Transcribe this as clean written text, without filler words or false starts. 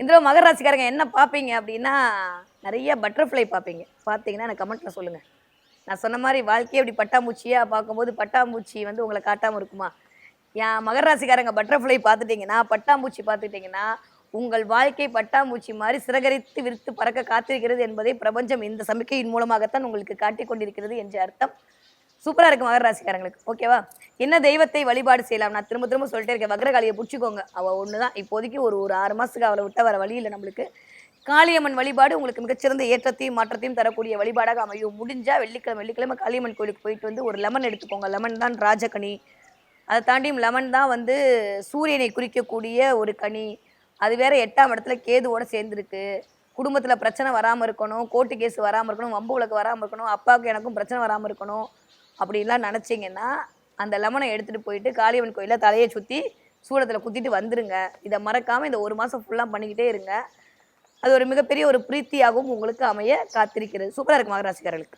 இந்த மகர ராசிக்காரங்க என்ன பார்ப்பீங்க அப்படின்னா, நிறைய பட்டர்ஃப்ளை பார்ப்பீங்க. பார்த்தீங்கன்னா எனக்கு கமெண்ட்ல சொல்லுங்க. நான் சொன்ன மாரி வாழ்க்கையே இப்படி பட்டாம்பூச்சியா பார்க்கும்போது, பட்டாம்பூச்சி வந்து உங்கள காட்டாம இருக்குமா? என் மகர ராசிக்காரங்க பட்டர்ஃப்ளை பார்த்துட்டீங்கன்னா, பட்டாம்பூச்சி பார்த்துட்டீங்கன்னா, உங்கள் வாழ்க்கை பட்டாம்பூச்சி மாரி சிறகரித்து விரித்து பறக்க காத்திருக்கிறது என்பதை பிரபஞ்சம் இந்த சமிக்கையின் மூலமாகத்தான் உங்களுக்கு காட்டிக் கொண்டிருக்கிறது என்று அர்த்தம். சூப்பரா இருக்கு மகர ராசிக்காரங்களுக்கு. ஓகேவா? என்ன தெய்வத்தை வழிபாடு செய்யலாம்? நான் திரும்ப திரும்ப சொல்லிட்டே இருக்கேன். வக்ரகாளிய புடிச்சுக்கோங்க. அவ ஒண்ணுதான். இப்போதைக்கு ஒரு ஒரு 6 மாசத்துக்கு அவள விட்டா வேற வழி இல்ல நம்மளுக்கு. காளியம்மன் வழிபாடு உங்களுக்கு மிகச்சிறந்த ஏற்றத்தையும், மாற்றத்தையும் தரக்கூடிய வழிபாடாக அமையும். முடிஞ்சா வெள்ளிக்கிழமை காளியம்மன் கோயிலுக்கு போயிட்டு வந்து ஒரு லெமன் எடுத்துக்கோங்க. லெமன் தான் ராஜகனி. அத தாண்டியும் லெமன் தான் வந்து சூரியனை குறிக்கக்கூடிய ஒரு கனி. அது வேற 8ஆம் இடத்துல கேதுவோட சேர்ந்திருக்கு. குடும்பத்தில பிரச்சனை வராம இருக்கணும். கோர்ட்டு கேஸ் வராம இருக்கணும். வம்பு வழக்கு வராம இருக்கணும். அப்பாவுக்கும் எனக்கும் பிரச்சனை வராம இருக்கணும். அப்படின்லாம் நினச்சிங்கன்னா, அந்த லெமன எடுத்துட்டு போயிட்டு காளியம்மன் கோயில்ல தலைய சுத்தி, சூடத்தில குத்திட்டு வந்துருங்க. இத மறக்காம இந்த 1 மாசம் ஃபுல்லா பண்ணிக்கிட்டே இருங்க. அது ஒரு மிகப்பெரிய ஒரு பிரீத்தியாகவும் உங்களுக்கு அமைய காத்திருக்கிறது. சூப்பரா இருக்கு மகர ராசிக்காரர்களுக்கு.